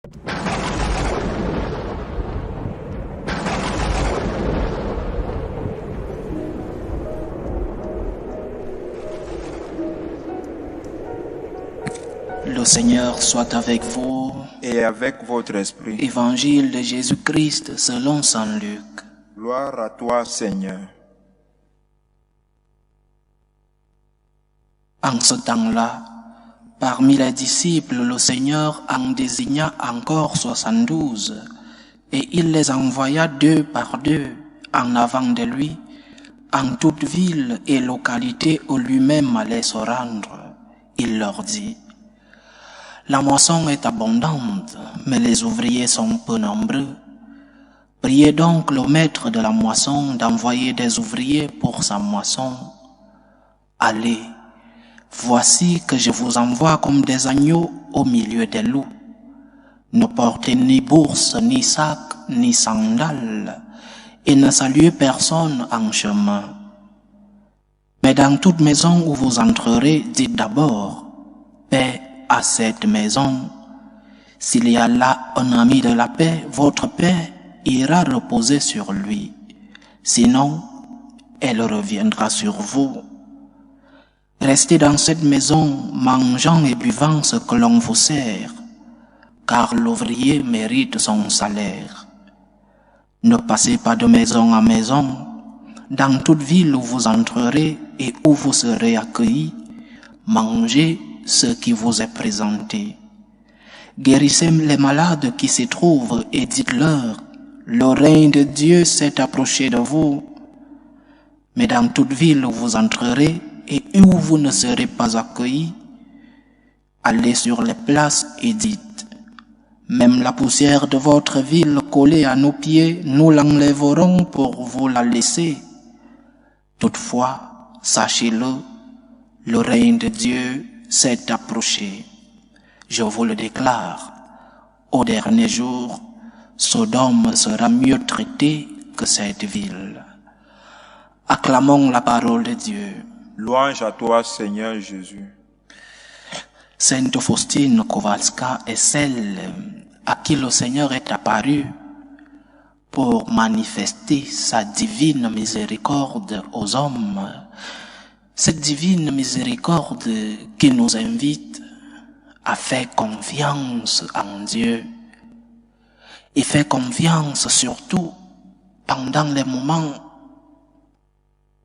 Le Seigneur soit avec vous. Et avec votre esprit. Évangile de Jésus-Christ selon saint Luc. Gloire à toi, Seigneur. En ce temps-là, parmi les disciples, le Seigneur en désigna encore 72, et il les envoya 2 par 2 en avant de lui, en toute ville et localité où lui-même allait se rendre. Il leur dit: la moisson est abondante, mais les ouvriers sont peu nombreux. Priez donc le maître de la moisson d'envoyer des ouvriers pour sa moisson. Allez, voici que je vous envoie comme des agneaux au milieu des loups. Ne portez ni bourse, ni sac, ni sandales, et ne saluez personne en chemin. Mais dans toute maison où vous entrerez, dites d'abord: paix à cette maison. S'il y a là un ami de la paix, votre paix ira reposer sur lui. Sinon, elle reviendra sur vous. Restez dans cette maison, mangeant et buvant ce que l'on vous sert, car l'ouvrier mérite son salaire. Ne passez pas de maison en maison. Dans toute ville où vous entrerez et où vous serez accueillis, mangez ce qui vous est présenté. Guérissez les malades qui s'y trouvent et dites-leur: le règne de Dieu s'est approché de vous. Mais dans toute ville où vous entrerez et où vous ne serez pas accueillis, allez sur les places et dites: même la poussière de votre ville collée à nos pieds, nous l'enlèverons pour vous la laisser. Toutefois, sachez-le, le règne de Dieu s'est approché. Je vous le déclare, au dernier jour, Sodome sera mieux traitée que cette ville. Acclamons la parole de Dieu. Louange à toi, Seigneur Jésus. Sainte Faustine Kowalska est celle à qui le Seigneur est apparu pour manifester sa divine miséricorde aux hommes. Cette divine miséricorde qui nous invite à faire confiance en Dieu et faire confiance surtout pendant les moments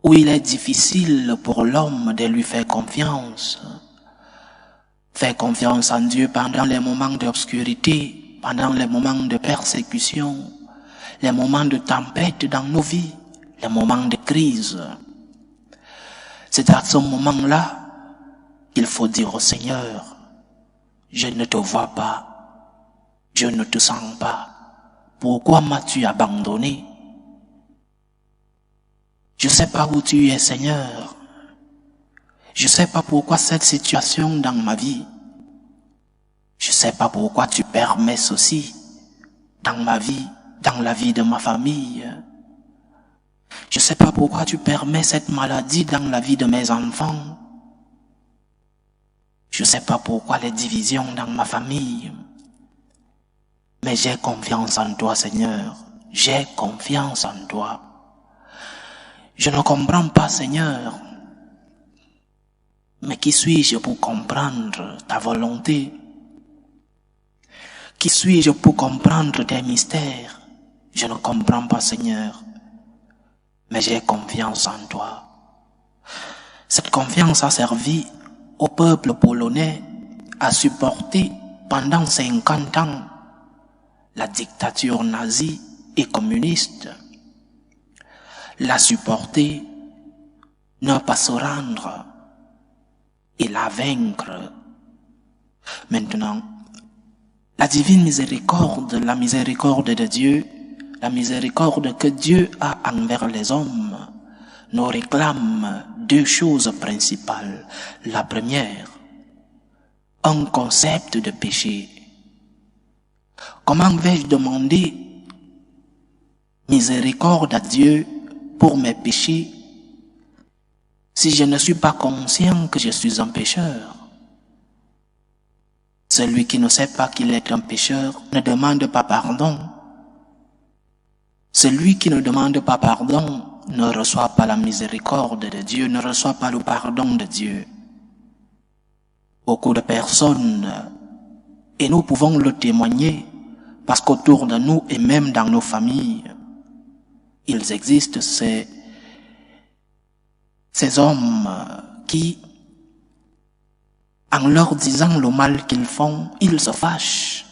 où il est difficile pour l'homme de lui faire confiance. Faire confiance en Dieu pendant les moments d'obscurité, pendant les moments de persécution, les moments de tempête dans nos vies, les moments de crise. C'est à ce moment-là qu'il faut dire au Seigneur: je ne te vois pas, je ne te sens pas. Pourquoi m'as-tu abandonné? Je ne sais pas où tu es, Seigneur. Je ne sais pas pourquoi cette situation dans ma vie. Je ne sais pas pourquoi tu permets ceci dans ma vie, dans la vie de ma famille. Je ne sais pas pourquoi tu permets cette maladie dans la vie de mes enfants. Je ne sais pas pourquoi les divisions dans ma famille. Mais j'ai confiance en toi, Seigneur. J'ai confiance en toi. Je ne comprends pas, Seigneur. Mais qui suis-je pour comprendre ta volonté? Qui suis-je pour comprendre tes mystères? Je ne comprends pas, Seigneur. Mais j'ai confiance en toi. Cette confiance a servi au peuple polonais à supporter pendant 50 ans la dictature nazie et communiste. La supporter, ne pas se rendre et la vaincre. Maintenant, la divine miséricorde, la miséricorde de Dieu, la miséricorde que Dieu a envers les hommes, nous réclame 2 choses principales. La première, un concept de péché. Comment vais-je demander miséricorde à Dieu pour mes péchés si je ne suis pas conscient que je suis un pécheur? Celui qui ne sait pas qu'il est un pécheur ne demande pas pardon. Celui qui ne demande pas pardon ne reçoit pas la miséricorde de Dieu, ne reçoit pas le pardon de Dieu. Beaucoup de personnes, et nous pouvons le témoigner, parce qu'autour de nous et même dans nos familles, ils existent ces hommes qui, en leur disant le mal qu'ils font, ils se fâchent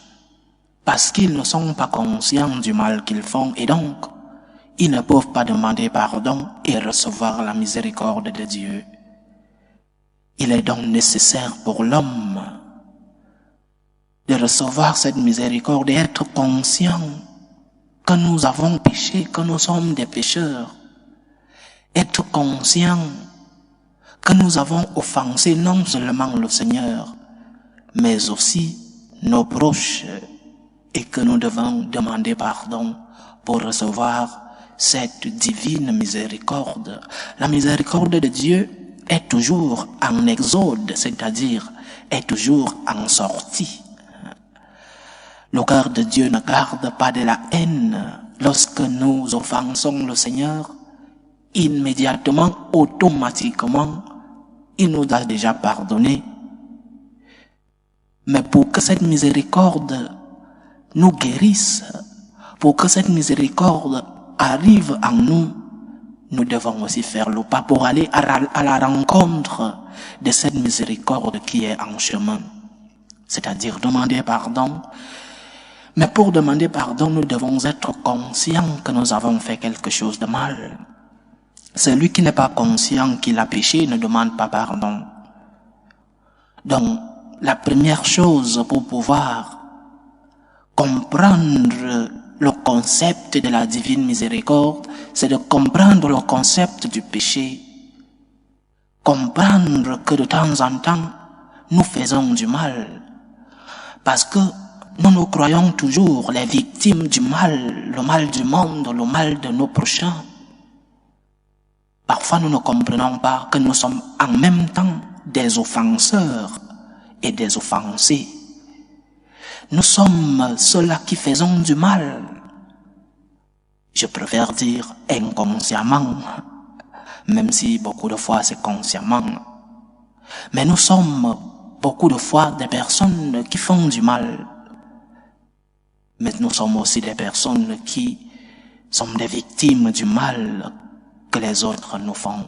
parce qu'ils ne sont pas conscients du mal qu'ils font et donc ils ne peuvent pas demander pardon et recevoir la miséricorde de Dieu. Il est donc nécessaire pour l'homme de recevoir cette miséricorde et être conscient que nous avons péché, que nous sommes des pécheurs. Être conscient que nous avons offensé non seulement le Seigneur, mais aussi nos proches et que nous devons demander pardon pour recevoir cette divine miséricorde. La miséricorde de Dieu est toujours en exode, c'est-à-dire est toujours en sortie. Le cœur de Dieu ne garde pas de la haine. Lorsque nous offensons le Seigneur, immédiatement, automatiquement, il nous a déjà pardonné. Mais pour que cette miséricorde nous guérisse, pour que cette miséricorde arrive en nous, nous devons aussi faire le pas pour aller à la rencontre de cette miséricorde qui est en chemin. C'est-à-dire demander pardon. Mais pour demander pardon, nous devons être conscients que nous avons fait quelque chose de mal. Celui qui n'est pas conscient qu'il a péché ne demande pas pardon. Donc, la première chose pour pouvoir comprendre le concept de la divine miséricorde, c'est de comprendre le concept du péché. Comprendre que de temps en temps, nous faisons du mal. Parce que nous nous croyons toujours les victimes du mal, le mal du monde, le mal de nos prochains. Parfois, nous ne comprenons pas que nous sommes en même temps des offenseurs et des offensés. Nous sommes ceux-là qui faisons du mal. Je préfère dire inconsciemment, même si beaucoup de fois c'est consciemment. Mais nous sommes beaucoup de fois des personnes qui font du mal. Mais nous sommes aussi des personnes qui sont des victimes du mal que les autres nous font.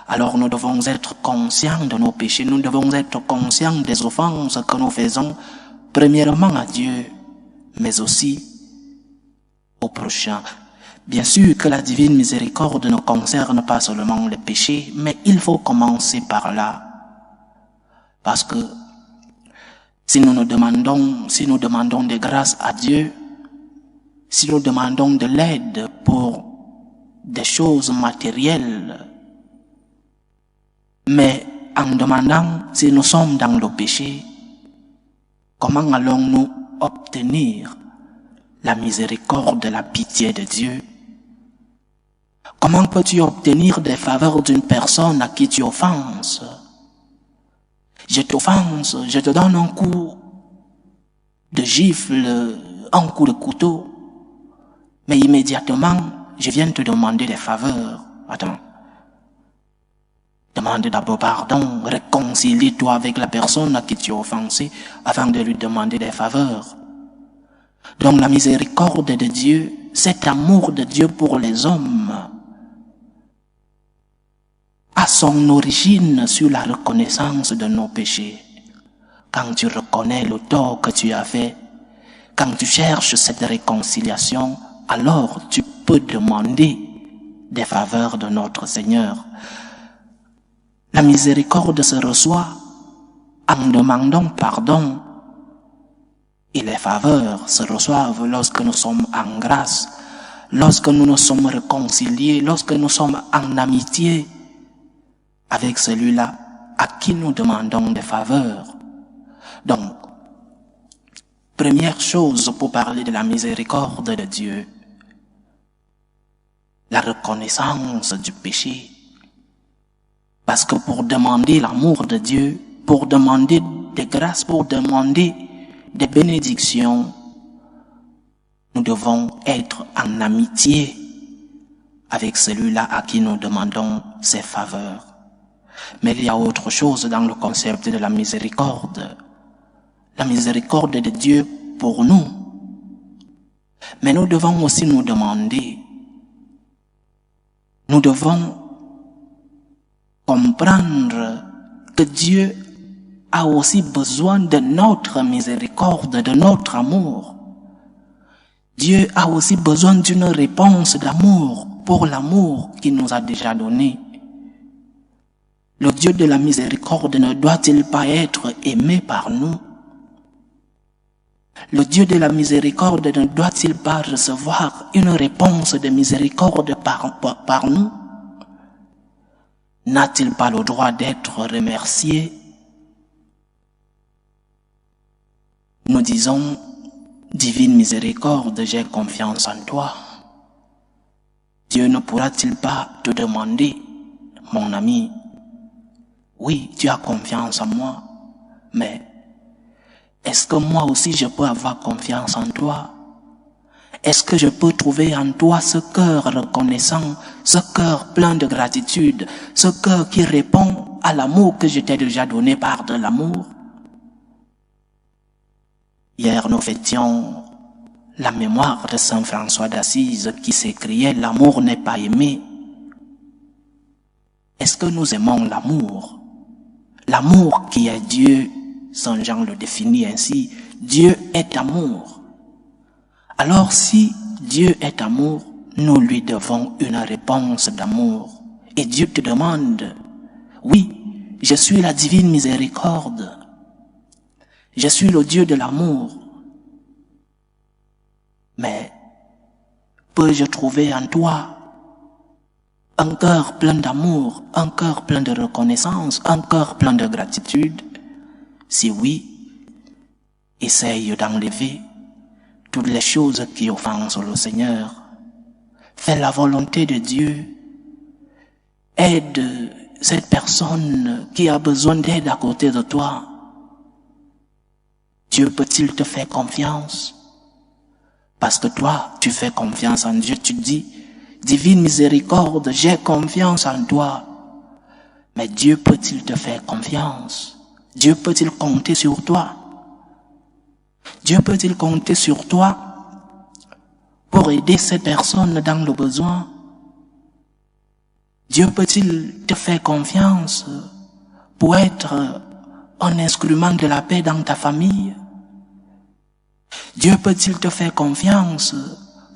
Alors nous devons être conscients de nos péchés, nous devons être conscients des offenses que nous faisons, premièrement à Dieu, mais aussi au prochain. Bien sûr que la divine miséricorde ne concerne pas seulement les péchés, mais il faut commencer par là. Parce que si nous demandons de grâce à Dieu, si nous demandons de l'aide pour des choses matérielles, mais en demandant si nous sommes dans le péché, comment allons-nous obtenir la miséricorde, la pitié de Dieu? Comment peux-tu obtenir des faveurs d'une personne à qui tu offenses? Je t'offense, je te donne un coup de gifle, un coup de couteau, mais immédiatement, je viens te demander des faveurs. Attends. Demande d'abord pardon, réconcilie-toi avec la personne à qui tu as offensé avant de lui demander des faveurs. Donc la miséricorde de Dieu, cet amour de Dieu pour les hommes, a son origine sur la reconnaissance de nos péchés. Quand tu reconnais le tort que tu as fait, quand tu cherches cette réconciliation, alors tu peux demander des faveurs de notre Seigneur. La miséricorde se reçoit en demandant pardon et les faveurs se reçoivent lorsque nous sommes en grâce, lorsque nous nous sommes réconciliés, lorsque nous sommes en amitié avec celui-là à qui nous demandons des faveurs. Donc, première chose pour parler de la miséricorde de Dieu, la reconnaissance du péché. Parce que pour demander l'amour de Dieu, pour demander des grâces, pour demander des bénédictions, nous devons être en amitié avec celui-là à qui nous demandons ses faveurs. Mais il y a autre chose dans le concept de la miséricorde. La miséricorde de Dieu pour nous. Mais nous devons aussi nous demander, nous devons comprendre que Dieu a aussi besoin de notre miséricorde, de notre amour. Dieu a aussi besoin d'une réponse d'amour pour l'amour qu'il nous a déjà donné. Le Dieu de la miséricorde ne doit-il pas être aimé par nous? Le Dieu de la miséricorde ne doit-il pas recevoir une réponse de miséricorde par nous? N'a-t-il pas le droit d'être remercié? Nous disons, divine miséricorde, j'ai confiance en toi. Dieu ne pourra-t-il pas te demander, mon ami, oui, tu as confiance en moi, mais est-ce que moi aussi je peux avoir confiance en toi? Est-ce que je peux trouver en toi ce cœur reconnaissant, ce cœur plein de gratitude, ce cœur qui répond à l'amour que je t'ai déjà donné par de l'amour? Hier, nous fêtions la mémoire de Saint François d'Assise qui s'écriait « L'amour n'est pas aimé ». Est-ce que nous aimons l'amour? L'amour qui est Dieu, Saint Jean le définit ainsi, Dieu est amour. Alors si Dieu est amour, nous lui devons une réponse d'amour. Et Dieu te demande, oui, je suis la divine miséricorde. Je suis le Dieu de l'amour. Mais peux-je trouver en toi un cœur plein d'amour, un cœur plein de reconnaissance, un cœur plein de gratitude? Si oui, essaye d'enlever toutes les choses qui offensent le Seigneur. Fais la volonté de Dieu. Aide cette personne qui a besoin d'aide à côté de toi. Dieu peut-il te faire confiance? Parce que toi, tu fais confiance en Dieu, tu dis, divine miséricorde, j'ai confiance en toi. Mais Dieu peut-il te faire confiance? Dieu peut-il compter sur toi? Dieu peut-il compter sur toi pour aider cette personne dans le besoin? Dieu peut-il te faire confiance pour être un instrument de la paix dans ta famille? Dieu peut-il te faire confiance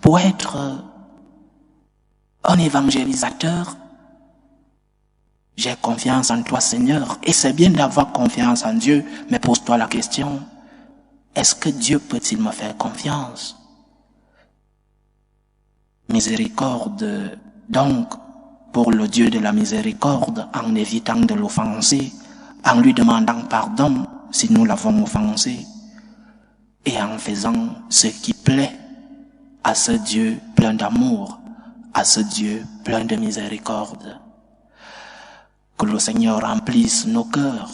pour être un évangélisateur? J'ai confiance en toi, Seigneur, et c'est bien d'avoir confiance en Dieu, mais pose-toi la question, est-ce que Dieu peut-il me faire confiance? Miséricorde, donc, pour le Dieu de la miséricorde, en évitant de l'offenser, en lui demandant pardon si nous l'avons offensé, et en faisant ce qui plaît à ce Dieu plein d'amour, à ce Dieu plein de miséricorde. Que le Seigneur remplisse nos cœurs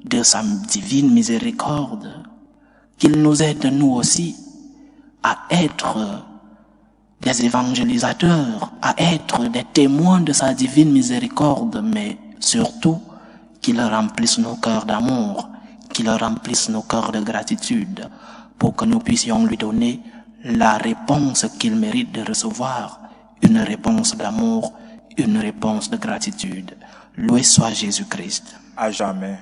de sa divine miséricorde, qu'il nous aide nous aussi à être des évangélisateurs, à être des témoins de sa divine miséricorde, mais surtout qu'il remplisse nos cœurs d'amour, qu'il remplisse nos cœurs de gratitude, pour que nous puissions lui donner la réponse qu'il mérite de recevoir, une réponse d'amour, une réponse de gratitude. Loué soit Jésus-Christ. À jamais.